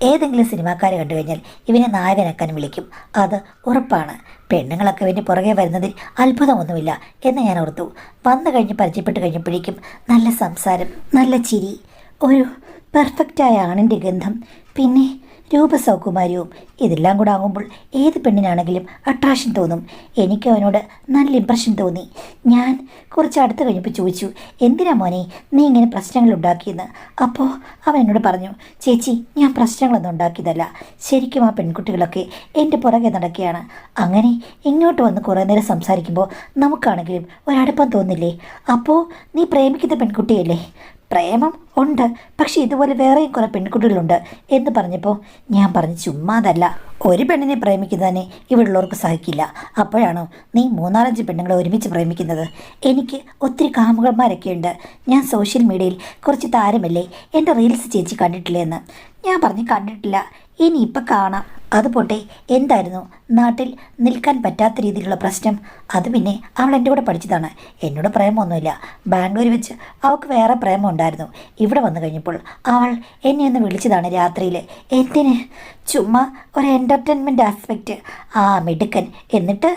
ഏതെങ്കിലും സിനിമാക്കാരെ കണ്ടു കഴിഞ്ഞാൽ ഇവനെ നായകനാക്കാൻ വിളിക്കും, അത് ഉറപ്പാണ്. പെണ്ണുങ്ങളൊക്കെ ഇവൻ്റെ പുറകെ വരുന്നതിൽ അത്ഭുതമൊന്നുമില്ല എന്ന് ഞാൻ ഓർത്തു. വന്നു കഴിഞ്ഞ് പരിചയപ്പെട്ട് കഴിഞ്ഞപ്പോഴേക്കും നല്ല സംസാരം, നല്ല ചിരി, ഒരു പെർഫെക്റ്റായ ആണിൻ്റെ ഗന്ധം, പിന്നെ രൂപസൗകുമാര്യവും, ഇതെല്ലാം കൂടെ ആകുമ്പോൾ ഏത് പെണ്ണിനാണെങ്കിലും അട്രാക്ഷൻ തോന്നും. എനിക്ക് അവനോട് നല്ല ഇമ്പ്രഷൻ തോന്നി. ഞാൻ കുറച്ച് അടുത്ത് കഴിഞ്ഞപ്പോൾ ചോദിച്ചു, എന്തിനാ മോനെ നീ ഇങ്ങനെ പ്രശ്നങ്ങൾ ഉണ്ടാക്കിയെന്ന്. അപ്പോൾ അവൻ എന്നോട് പറഞ്ഞു, ചേച്ചി ഞാൻ പ്രശ്നങ്ങളൊന്നും ഉണ്ടാക്കിയതല്ല, ശരിക്കും ആ പെൺകുട്ടികളൊക്കെ എൻ്റെ പുറകെ നടക്കുകയാണ്. അങ്ങനെ ഇങ്ങോട്ട് വന്ന് കുറേ നേരം സംസാരിക്കുമ്പോൾ നമുക്കാണെങ്കിലും ഒരടുപ്പം തോന്നില്ലേ? അപ്പോൾ നീ പ്രേമിക്കുന്ന പെൺകുട്ടിയല്ലേ? പ്രേമം ഉണ്ട്, പക്ഷെ ഇതുപോലെ വേറെയും കുറേ പെൺകുട്ടികളുണ്ട് എന്ന് പറഞ്ഞപ്പോൾ ഞാൻ പറഞ്ഞു, ചുമ്മാതല്ല, ഒരു പെണ്ണിനെ പ്രേമിക്കുന്നതിനെ ഇവിടെയുള്ളവർക്ക് സഹിക്കില്ല. അപ്പോഴാണോ നീ 3-4-5 പെണ്ണുങ്ങളെ ഒരുമിച്ച് പ്രേമിക്കുന്നത്? എനിക്ക് ഒത്തിരി കാമുകന്മാരൊക്കെ ഉണ്ട്. ഞാൻ സോഷ്യൽ മീഡിയയിൽ കുറച്ച് താരമല്ലേ, എൻ്റെ റീൽസ് ചേച്ചി കണ്ടിട്ടില്ലേ എന്ന്. ഞാൻ പറഞ്ഞു, കണ്ടിട്ടില്ല, ഇനിയിപ്പം കാണാം. അതുപോട്ടെ, എന്തായിരുന്നു നാട്ടിൽ നിൽക്കാൻ പറ്റാത്ത രീതിയിലുള്ള പ്രശ്നം? അത് പിന്നെ അവൾ എൻ്റെ കൂടെ പഠിച്ചതാണ്, എന്നോട് പ്രേമമൊന്നുമില്ല. ബാംഗ്ലൂർ വെച്ച് അവൾക്ക് വേറെ പ്രേമം ഉണ്ടായിരുന്നു. ഇവിടെ വന്നു കഴിഞ്ഞപ്പോൾ അവൾ എന്നെ ഒന്ന് വിളിച്ചതാണ് രാത്രിയിൽ. എന്തിന്? ചുമ്മാ ഒരു എൻ്റർടൈൻമെൻറ്റ് ആസ്പെക്റ്റ്. ആ മിടുക്കൻ. എന്നിട്ട്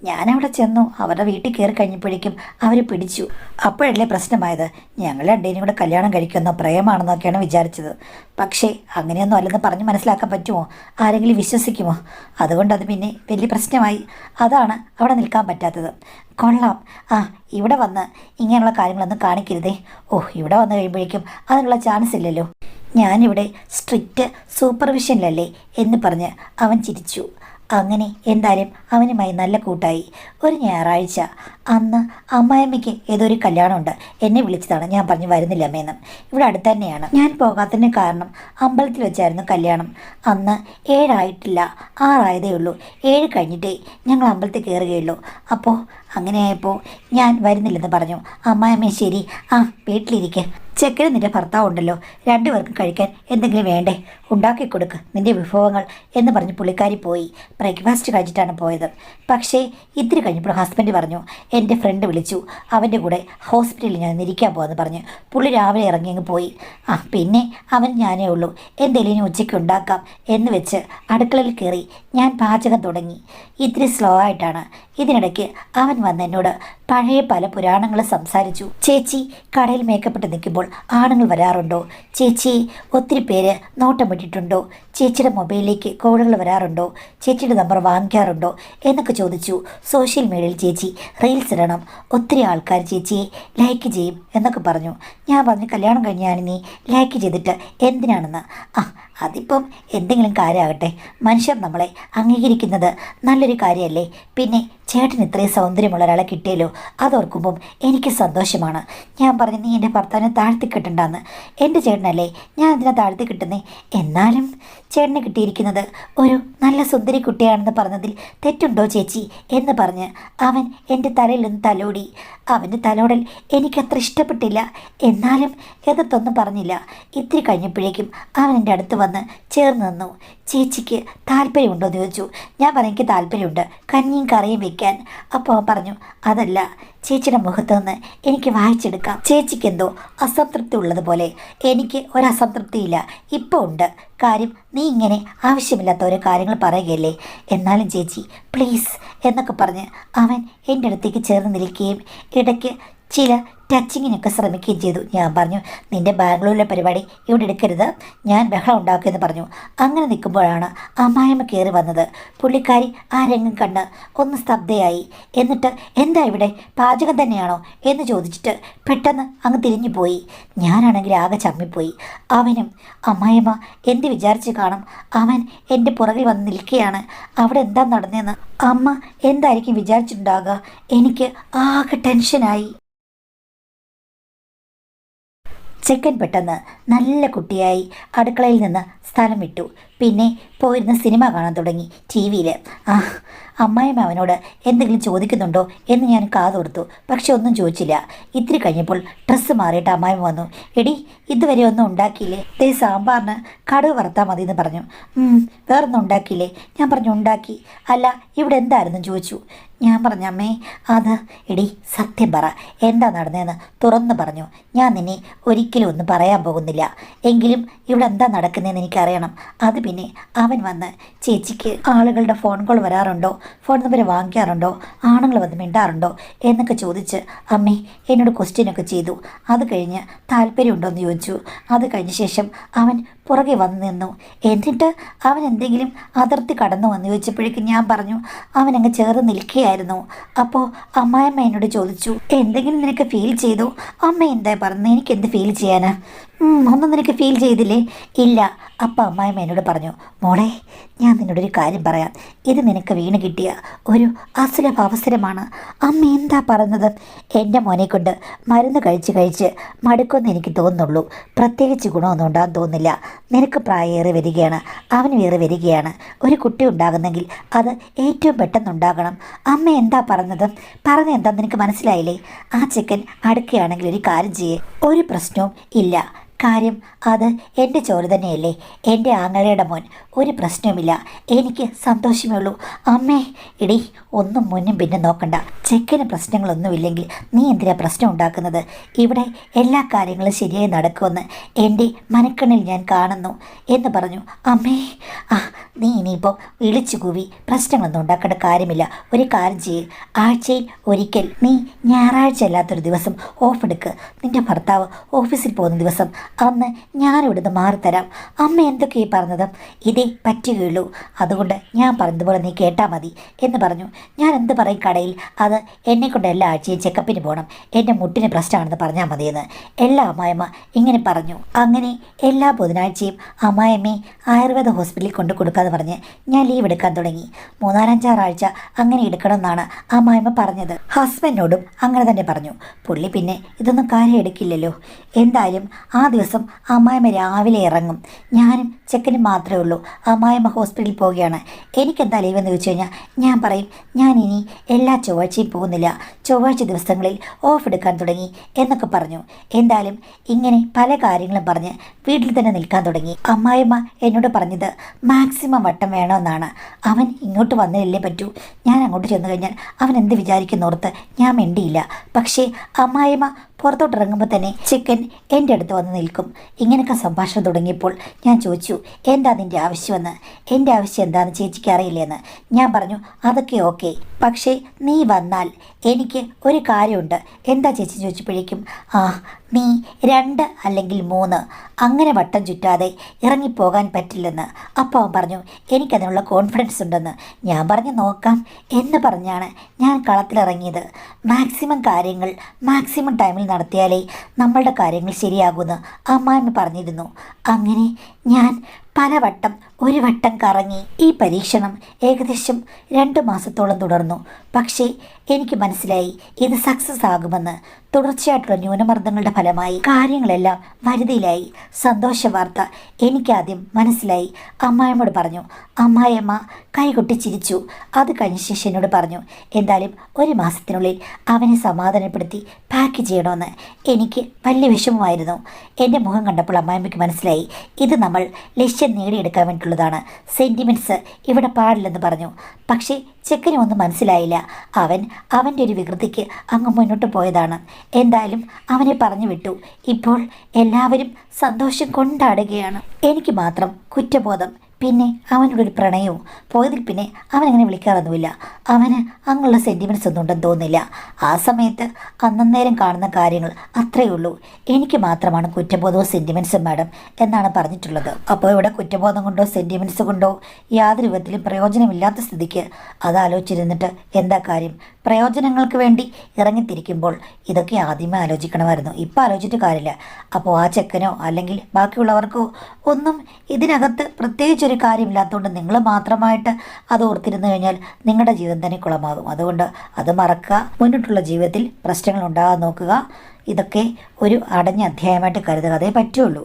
ഞാനവിടെ ചെന്നു. അവരുടെ വീട്ടിൽ കയറി കഴിഞ്ഞപ്പോഴേക്കും അവർ പിടിച്ചു. അപ്പോഴല്ലേ പ്രശ്നമായത്. ഞങ്ങൾ രണ്ടേനും കൂടെ കല്യാണം കഴിക്കുന്നോ പ്രേമാണെന്നൊക്കെയാണ് വിചാരിച്ചത്. പക്ഷേ അങ്ങനെയൊന്നും അല്ലെന്ന് പറഞ്ഞ് മനസ്സിലാക്കാൻ പറ്റുമോ? ആരെങ്കിലും വിശ്വസിക്കുമോ? അതുകൊണ്ട് അത് പിന്നെ വലിയ പ്രശ്നമായി. അതാണ് അവിടെ നിൽക്കാൻ പറ്റാത്തത്. കൊള്ളാം. ആ, ഇവിടെ വന്ന് ഇങ്ങനെയുള്ള കാര്യങ്ങളൊന്നും കാണിക്കരുതേ. ഇവിടെ വന്നു കഴിയുമ്പോഴേക്കും അതിനുള്ള ചാൻസ് ഇല്ലല്ലോ. ഞാനിവിടെ സ്ട്രിക്റ്റ് സൂപ്പർവിഷനിലല്ലേ എന്ന് പറഞ്ഞ് അവൻ ചിരിച്ചു. അങ്ങനെ എന്തായാലും അവനുമായി നല്ല കൂട്ടായി. ഒരു ഞായറാഴ്ച അന്ന് അമ്മായിയമ്മയ്ക്ക് ഏതൊരു കല്യാണമുണ്ട്. എന്നെ വിളിച്ചതാണ്. ഞാൻ പറഞ്ഞു വരുന്നില്ല അമ്മയെന്നും. ഇവിടെ അടുത്ത് തന്നെയാണ്. ഞാൻ പോകാത്തതിന് കാരണം അമ്പലത്തിൽ വെച്ചായിരുന്നു കല്യാണം. അന്ന് 7 ആയിട്ടില്ല, 6 ആയതേ ഉള്ളൂ. 7 കഴിഞ്ഞിട്ടേ ഞങ്ങൾ അമ്പലത്തിൽ കയറുകയുള്ളൂ. അപ്പോൾ അങ്ങനെയായപ്പോൾ ഞാൻ വരുന്നില്ലെന്ന് പറഞ്ഞു. അമ്മായിയമ്മ ശരി, ആ വീട്ടിലിരിക്കുക, ചെക്കന് നിൻ്റെ ഭർത്താവുണ്ടല്ലോ, 2 പേർക്കും കഴിക്കാൻ എന്തെങ്കിലും വേണ്ടേ, ഉണ്ടാക്കി കൊടുക്ക് നിൻ്റെ വിഭവങ്ങൾ എന്ന് പറഞ്ഞ് പുള്ളിക്കാരി പോയി. ബ്രേക്ക്ഫാസ്റ്റ് കഴിച്ചിട്ടാണ് പോയത്. പക്ഷേ ഇത്തിരി കഴിഞ്ഞപ്പോൾ ഹസ്ബൻഡ് പറഞ്ഞു, എൻ്റെ ഫ്രണ്ട് വിളിച്ചു, അവൻ്റെ കൂടെ ഹോസ്പിറ്റലിൽ ഞാൻ ഇരിക്കാൻ പോകുമെന്ന് പറഞ്ഞ് പുള്ളി രാവിലെ ഇറങ്ങിയങ്ങ് പോയി. പിന്നെ അവൻ ഞാനേ ഉള്ളൂ. എന്തെങ്കിലും ഇനി ഉച്ചയ്ക്ക് ഉണ്ടാക്കാം എന്ന് വെച്ച് അടുക്കളയിൽ കയറി ഞാൻ പാചകം തുടങ്ങി. ഇത്തിരി സ്ലോ ആയിട്ടാണ്. ഇതിനിടയ്ക്ക് അവൻ വന്ന് എന്നോട് പഴയ പല പുരാണങ്ങൾ സംസാരിച്ചു. ചേച്ചി കടയിൽ മേക്കപ്പെട്ട് നിൽക്കുമ്പോൾ ആണുങ്ങൾ വരാറുണ്ടോ? ചേച്ചി ഒത്തിരി പേര് നോട്ടം വിട്ടിട്ടുണ്ടോ? ചേച്ചിയുടെ മൊബൈലിലേക്ക് കോളുകൾ വരാറുണ്ടോ? ചേച്ചിയുടെ നമ്പർ വാങ്ങിക്കാറുണ്ടോ എന്നൊക്കെ ചോദിച്ചു. സോഷ്യൽ മീഡിയയിൽ ചേച്ചി റീൽസ് ഇടണം, ഒത്തിരി ആൾക്കാർ ചേച്ചിയെ ലൈക്ക് ചെയ്യും എന്നൊക്കെ പറഞ്ഞു. ഞാൻ പറഞ്ഞു, കല്യാണം കഴിഞ്ഞാൽ നീ ലൈക്ക് ചെയ്തിട്ട് എന്തിനാണെന്ന്. അതിപ്പം എന്തെങ്കിലും കാര്യമാകട്ടെ, മനുഷ്യർ നമ്മളെ അംഗീകരിക്കുന്നത് നല്ലൊരു കാര്യമല്ലേ. പിന്നെ ചേട്ടൻ ഇത്രയും സൗന്ദര്യമുള്ള ഒരാളെ കിട്ടിയല്ലോ, അതോർക്കുമ്പം എനിക്ക് സന്തോഷമാണ്. ഞാൻ പറഞ്ഞു, നീ എൻ്റെ ഭർത്താവിനെ താഴ്ത്തി കിട്ടണ്ടെന്ന്. എൻ്റെ ചേട്ടനല്ലേ, ഞാൻ എന്തിനാ താഴ്ത്തി കിട്ടുന്നേ? എന്നാലും ചേട്ടന് കിട്ടിയിരിക്കുന്നത് ഒരു നല്ല സുന്ദരി കുട്ടിയാണെന്ന് പറഞ്ഞതിൽ തെറ്റുണ്ടോ ചേച്ചി എന്ന് പറഞ്ഞ് അവൻ എൻ്റെ തലയിൽ നിന്ന് തലോടി. അവൻ്റെ തലോടൽ എനിക്കത്ര ഇഷ്ടപ്പെട്ടില്ല. എന്നാലും എതിർത്തൊന്നും പറഞ്ഞില്ല. ഇത്തിരി കഴിഞ്ഞപ്പോഴേക്കും അവൻ എൻ്റെ അടുത്ത് വന്ന് ചേർന്ന് നിന്നു. ചേച്ചിക്ക് താല്പര്യമുണ്ടോ എന്ന് ചോദിച്ചു. ഞാൻ പറഞ്ഞു, എനിക്ക് താല്പര്യമുണ്ട്, കഞ്ഞിയും കറിയും വെക്കാൻ. അപ്പോൾ അവൻ പറഞ്ഞു, അതല്ല, ചേച്ചിയുടെ മുഖത്ത് നിന്ന് എനിക്ക് വായിച്ചെടുക്കാം ചേച്ചിക്ക് എന്തോ അസംതൃപ്തി ഉള്ളതുപോലെ. എനിക്ക് ഒരസംതൃപ്തിയില്ല, ഇപ്പോൾ ഉണ്ട്. കാര്യം നീ ഇങ്ങനെ ആവശ്യമില്ലാത്ത ഓരോ കാര്യങ്ങൾ പറയുകയല്ലേ. എന്നാലും ചേച്ചി പ്ലീസ് എന്നൊക്കെ പറഞ്ഞ് അവൻ എൻ്റെ അടുത്തേക്ക് ചേർന്ന് നിൽക്കുകയും ഇടയ്ക്ക് ചില ടച്ചിങ്ങിനൊക്കെ ശ്രമിക്കുകയും ചെയ്തു. ഞാൻ പറഞ്ഞു, നിൻ്റെ ബാംഗ്ലൂരിലെ പരിപാടി ഇവിടെ എടുക്കരുത്, ഞാൻ ബഹളം ഉണ്ടാക്കുമെന്ന് പറഞ്ഞു. അങ്ങനെ നിൽക്കുമ്പോഴാണ് അമ്മായിമ്മ കയറി വന്നത്. പുള്ളിക്കാരി ആ രംഗം കണ്ട് ഒന്ന് സ്തബ്ധയായി. എന്നിട്ട് എന്താ ഇവിടെ പാചകം തന്നെയാണോ എന്ന് ചോദിച്ചിട്ട് പെട്ടെന്ന് അങ്ങ് തിരിഞ്ഞു പോയി. ഞാനാണെങ്കിൽ ആകെ ചമ്മിപ്പോയി. അവനും അമ്മായിമ്മ എന്ത് വിചാരിച്ച് കാണും? അവൻ എൻ്റെ പുറകിൽ വന്ന് നിൽക്കുകയാണ്. അവിടെ എന്താ നടന്നതെന്ന് അമ്മ എന്തായിരിക്കും വിചാരിച്ചിട്ടുണ്ടാകുക? എനിക്ക് ആകെ ടെൻഷനായി. ചെക്കൻ പെട്ടെന്ന് നല്ല കുട്ടിയായി അടുക്കളയിൽ നിന്ന് സ്ഥലം വിട്ടു. പിന്നെ പോയിരുന്ന് സിനിമ കാണാൻ തുടങ്ങി ടി വിയിൽ. അമ്മായിമ്മ അവനോട് എന്തെങ്കിലും ചോദിക്കുന്നുണ്ടോ എന്ന് ഞാൻ കാതോർത്തു. പക്ഷെ ഒന്നും ചോദിച്ചില്ല. ഇത്തിരി കഴിഞ്ഞപ്പോൾ ഡ്രസ്സ് മാറിയിട്ട് അമ്മായിമ്മ വന്നു. എടി, ഇതുവരെ ഒന്നും ഉണ്ടാക്കിയില്ലേ? ദേ സാമ്പാറിന് കടുക് വറുത്താൽ മതി എന്ന് പറഞ്ഞു. വേറൊന്നും ഉണ്ടാക്കിയില്ലേ? ഞാൻ പറഞ്ഞു ഉണ്ടാക്കി. അല്ല, ഇവിടെ എന്തായിരുന്നു ചോദിച്ചു. ഞാൻ പറഞ്ഞു, അമ്മേ അത് എടി സത്യം പറ, എന്താ നടന്നതെന്ന് തുറന്നു പറഞ്ഞു. ഞാൻ നിന്നെ ഒരിക്കലും ഒന്നും പറയാൻ പോകുന്നില്ല. എങ്കിലും ഇവിടെ എന്താ നടക്കുന്നതെന്ന് എനിക്കറിയണം. അത് പിന്നെ അവൻ വന്ന് ചേച്ചിക്ക് ആളുകളുടെ ഫോൺ കോൾ വരാറുണ്ടോ, ഫോൺ നമ്പർ വാങ്ങിക്കാറുണ്ടോ, ആണുങ്ങൾ വന്ന് മിണ്ടാറുണ്ടോ എന്നൊക്കെ ചോദിച്ച് അമ്മേ എന്നോട് ക്വസ്റ്റ്യനൊക്കെ ചെയ്തു. അത് കഴിഞ്ഞ് താല്പര്യമുണ്ടോ എന്ന് ചോദിച്ചു. അത് കഴിഞ്ഞ ശേഷം അവൻ പുറകെ വന്നു നിന്നു. എന്നിട്ട് അവൻ എന്തെങ്കിലും അതിർത്തി കടന്നു വന്ന് ചോദിച്ചപ്പോഴേക്കും ഞാൻ പറഞ്ഞു അവനങ്ങ് ചേർന്ന് നിൽക്കുകയായിരുന്നു. അപ്പോൾ അമ്മായിയമ്മ എന്നോട് ചോദിച്ചു, എന്തെങ്കിലും നിനക്ക് ഫീൽ ചെയ്തു? അമ്മ എന്താ പറഞ്ഞത്? എനിക്ക് എന്ത് ഫീൽ ചെയ്യാനാ? ഒന്നും നിനക്ക് ഫീൽ ചെയ്തില്ലേ? ഇല്ല. അപ്പം അമ്മായിമ്മ എന്നോട് പറഞ്ഞു, മോളെ ഞാൻ നിന്നോടൊരു കാര്യം പറയാം. ഇത് നിനക്ക് വീണ് കിട്ടിയ ഒരു അസുലഭ അവസരമാണ്. അമ്മ എന്താ പറഞ്ഞത്? എൻ്റെ മോനെ കൊണ്ട് മരുന്ന് കഴിച്ച് മടുക്കുമെന്ന് എനിക്ക് തോന്നുന്നുള്ളൂ. പ്രത്യേകിച്ച് ഗുണമൊന്നും ഉണ്ടാകാൻ തോന്നില്ല. നിനക്ക് പ്രായമേറി വരികയാണ്, അവന് വേറെ വരികയാണ്. ഒരു കുട്ടി ഉണ്ടാകുന്നെങ്കിൽ അത് ഏറ്റവും പെട്ടെന്നുണ്ടാകണം. അമ്മ എന്താ പറഞ്ഞത്? എന്താ നിനക്ക് മനസ്സിലായില്ലേ? ആ ചെക്കൻ അടുക്കുകയാണെങ്കിൽ ഒരു കാര്യം ചെയ്യേ, ഒരു പ്രശ്നവും ഇല്ല. കാര്യം അത് എൻ്റെ ചോര തന്നെയല്ലേ, എൻ്റെ ആങ്ങളയുടെ മോൻ. ഒരു പ്രശ്നവുമില്ല, എനിക്ക് സന്തോഷമേ ഉള്ളൂ. അമ്മേ എടി, ഒന്നും മുന്നും പിന്നെ നോക്കണ്ട. ചെക്കന് പ്രശ്നങ്ങളൊന്നുമില്ലെങ്കിൽ നീ എന്തിനാ പ്രശ്നം ഉണ്ടാക്കുന്നത്? ഇവിടെ എല്ലാ കാര്യങ്ങളും ശരിയായി നടക്കുമെന്ന് എൻ്റെ മനക്കണ്ണിൽ ഞാൻ കാണുന്നു എന്ന് പറഞ്ഞു. അമ്മേ നീ ഇനിയിപ്പോൾ വിളിച്ചു കൂവി പ്രശ്നങ്ങളൊന്നും ഉണ്ടാക്കേണ്ട കാര്യമില്ല. ഒരു കാര്യം ചെയ്യ്, ആഴ്ചയിൽ ഒരിക്കൽ നീ ഞായറാഴ്ച അല്ലാത്തൊരു ദിവസം ഓഫ് എടുക്ക്. നിൻ്റെ ഭർത്താവ് ഓഫീസിൽ പോകുന്ന ദിവസം അന്ന് ഞാനിവിടുന്ന് മാറിത്തരാം. അമ്മ എന്തൊക്കെയായി പറഞ്ഞത്? ഇതേ പറ്റുകയുള്ളൂ. അതുകൊണ്ട് ഞാൻ പറഞ്ഞതുപോലെ നീ കേട്ടാൽ മതി എന്ന് പറഞ്ഞു. ഞാൻ എന്ത് പറയും കടയിൽ? അത് എന്നെക്കൊണ്ട് എല്ലാ ആഴ്ചയും ചെക്കപ്പിന് പോകണം, എൻ്റെ മുട്ടിന് പ്രശ്നമാണെന്ന് പറഞ്ഞാൽ മതിയെന്ന് എല്ലാ അമ്മായിമ്മ ഇങ്ങനെ പറഞ്ഞു. അങ്ങനെ എല്ലാ ബുധനാഴ്ചയും അമ്മായിമ്മയെ ആയുർവേദ ഹോസ്പിറ്റലിൽ കൊണ്ടു കൊടുക്കാമെന്ന് പറഞ്ഞ് ഞാൻ ലീവ് എടുക്കാൻ തുടങ്ങി. 3-5 ആഴ്ച അങ്ങനെ എടുക്കണമെന്നാണ് അമ്മായിമ്മ പറഞ്ഞത്. ഹസ്ബൻഡിനോടും അങ്ങനെ തന്നെ പറഞ്ഞു. പുള്ളി പിന്നെ ഇതൊന്നും കാര്യം എടുക്കില്ലല്ലോ. എന്തായാലും ആ ദിവസം അമ്മായിമ്മ രാവിലെ ഇറങ്ങും. ഞാനും ചെക്കനും മാത്രമേ ഉള്ളൂ. അമ്മായിമ്മ ഹോസ്പിറ്റലിൽ പോവുകയാണ്. എനിക്കെന്താ ലീവെന്ന് ചോദിച്ചു കഴിഞ്ഞാൽ ഞാൻ പറയും, ഞാൻ ഇനി എല്ലാ ചൊവ്വാഴ്ചയും പോകുന്നില്ല, ചൊവ്വാഴ്ച ദിവസങ്ങളിൽ ഓഫ് എടുക്കാൻ തുടങ്ങി എന്നൊക്കെ പറഞ്ഞു. എന്തായാലും ഇങ്ങനെ പല കാര്യങ്ങളും പറഞ്ഞ് വീട്ടിൽ തന്നെ നിൽക്കാൻ തുടങ്ങി. അമ്മായിമ്മ എന്നോട് പറഞ്ഞത് മാക്സിമം വട്ടം വേണമെന്നാണ്. അവൻ ഇങ്ങോട്ട് വന്നില്ലേ പറ്റൂ. ഞാൻ അങ്ങോട്ട് ചെന്ന് കഴിഞ്ഞാൽ അവൻ എന്ത് വിചാരിക്കുന്നോർത്ത് ഞാൻ മിണ്ടിയില്ല. പക്ഷേ അമ്മായിമ്മ പുറത്തോട്ട് ഇറങ്ങുമ്പോൾ തന്നെ ചിക്കൻ എൻ്റെ അടുത്ത് വന്ന് നിൽക്കും. ഇങ്ങനെയൊക്കെ സംഭാഷണം തുടങ്ങിയപ്പോൾ ഞാൻ ചോദിച്ചു, എന്താ നിൻ്റെ ആവശ്യമെന്ന്? എൻ്റെ ആവശ്യം എന്താണെന്ന് ചേച്ചിക്ക് അറിയില്ലെന്ന് ഞാൻ പറഞ്ഞു. അതൊക്കെ ഓക്കെ, പക്ഷേ നീ വന്നാൽ എനിക്ക് ഒരു കാര്യമുണ്ട്. എന്താ ചേച്ചി ചോദിച്ചപ്പോഴേക്കും, നീ 2 അല്ലെങ്കിൽ 3 അങ്ങനെ വട്ടം ചുറ്റാതെ ഇറങ്ങിപ്പോകാൻ പറ്റില്ലെന്ന്. അപ്പോൾ അവൻ പറഞ്ഞു, എനിക്കതിനുള്ള കോൺഫിഡൻസ് ഉണ്ടെന്ന്. ഞാൻ പറഞ്ഞു നോക്കാം എന്ന് പറഞ്ഞാണ് ഞാൻ കളത്തിലിറങ്ങിയത്. മാക്സിമം കാര്യങ്ങൾ മാക്സിമം ടൈമിൽ നടത്തിയാലേ നമ്മളുടെ കാര്യങ്ങൾ ശരിയാകുമെന്ന് അമ്മായിമ്മ പറഞ്ഞിരുന്നു. അങ്ങനെ ഞാൻ ഒരു വട്ടം കറങ്ങി. ഈ പരീക്ഷണം ഏകദേശം 2 മാസത്തോളം തുടർന്നു. പക്ഷേ എനിക്ക് മനസ്സിലായി ഇത് സക്സസ് ആകുമെന്ന്. തുടർച്ചയായിട്ടുള്ള ന്യൂനമർദ്ദങ്ങളുടെ ഫലമായി കാര്യങ്ങളെല്ലാം വരുതിയിലായി. സന്തോഷ വാർത്ത എനിക്കാദ്യം മനസ്സിലായി. അമ്മായിമ്മയോട് പറഞ്ഞു. അമ്മായിയമ്മ കൈകൊട്ടി ചിരിച്ചു. അത് കഴിഞ്ഞ ശേഷം എന്നോട് പറഞ്ഞു, എന്തായാലും 1 മാസത്തിനുള്ളിൽ അവനെ സമാധാനപ്പെടുത്തി പാക്ക് ചെയ്യണമെന്ന്. എനിക്ക് വലിയ വിഷമമായിരുന്നു. എൻ്റെ മുഖം കണ്ടപ്പോൾ അമ്മായിമ്മയ്ക്ക് മനസ്സിലായി ഇത് നമ്മൾ ലക്ഷ്യം നേടിയെടുക്കാൻ വേണ്ടിയിട്ടുള്ളതാണ്. സെൻറ്റിമെൻറ്റ്സ് ഇവിടെ പാടില്ലെന്ന് പറഞ്ഞു. പക്ഷേ ചെക്കനും ഒന്നും മനസ്സിലായില്ല. അവൻ്റെ ഒരു വികൃതിക്ക് അങ്ങ് മുന്നോട്ട് പോയതാണ്. എന്തായാലും അവനെ പറഞ്ഞു വിട്ടു. ഇപ്പോൾ എല്ലാവരും സന്തോഷം കൊണ്ടാടുകയാണ്. എനിക്ക് മാത്രം കുറ്റബോധം. പിന്നെ അവനോടൊരു പ്രണയവും പോയതിൽ പിന്നെ അവനങ്ങനെ വിളിക്കാറൊന്നുമില്ല. അവന് അങ്ങുള്ള സെൻറ്റിമെൻറ്റ്സ് ഒന്നും ഉണ്ടെന്ന് തോന്നുന്നില്ല. ആ സമയത്ത് അന്നേരം കാണുന്ന കാര്യങ്ങൾ അത്രയേ ഉള്ളൂ. എനിക്ക് മാത്രമാണ് കുറ്റബോധവും സെൻറ്റിമെൻറ്റ്സും മാഡം എന്നാണ് പറഞ്ഞിട്ടുള്ളത്. അപ്പോൾ ഇവിടെ കുറ്റബോധം കൊണ്ടോ സെൻറ്റിമെൻറ്റ്സ് കൊണ്ടോ യാതൊരു വിധത്തിലും പ്രയോജനമില്ലാത്ത സ്ഥിതിക്ക് അതാലോചിച്ചിരുന്നിട്ട് എന്താ കാര്യം? പ്രയോജനങ്ങൾക്ക് വേണ്ടി ഇറങ്ങിത്തിരിക്കുമ്പോൾ ഇതൊക്കെ ആദ്യമേ ആലോചിക്കണമായിരുന്നു. ഇപ്പം ആലോചിച്ചിട്ട് കാര്യമില്ല. അപ്പോൾ ആ ചെക്കനോ അല്ലെങ്കിൽ ബാക്കിയുള്ളവർക്കോ ഒന്നും ഇതിനകത്ത് പ്രത്യേകിച്ചൊരു കാര്യമില്ലാത്തതുകൊണ്ട് നിങ്ങൾ മാത്രമായിട്ട് അത് ഓർത്തിരുന്നു കഴിഞ്ഞാൽ നിങ്ങളുടെ ജീവിതം തന്നെ കുളമാകും. അതുകൊണ്ട് അത് മറക്കുക. മുന്നോട്ടുള്ള ജീവിതത്തിൽ പ്രശ്നങ്ങൾ ഉണ്ടാകാൻ നോക്കുക. ഇതൊക്കെ ഒരു അടഞ്ഞ അധ്യായമായിട്ട് കരുതുക. അതേ പറ്റുള്ളൂ.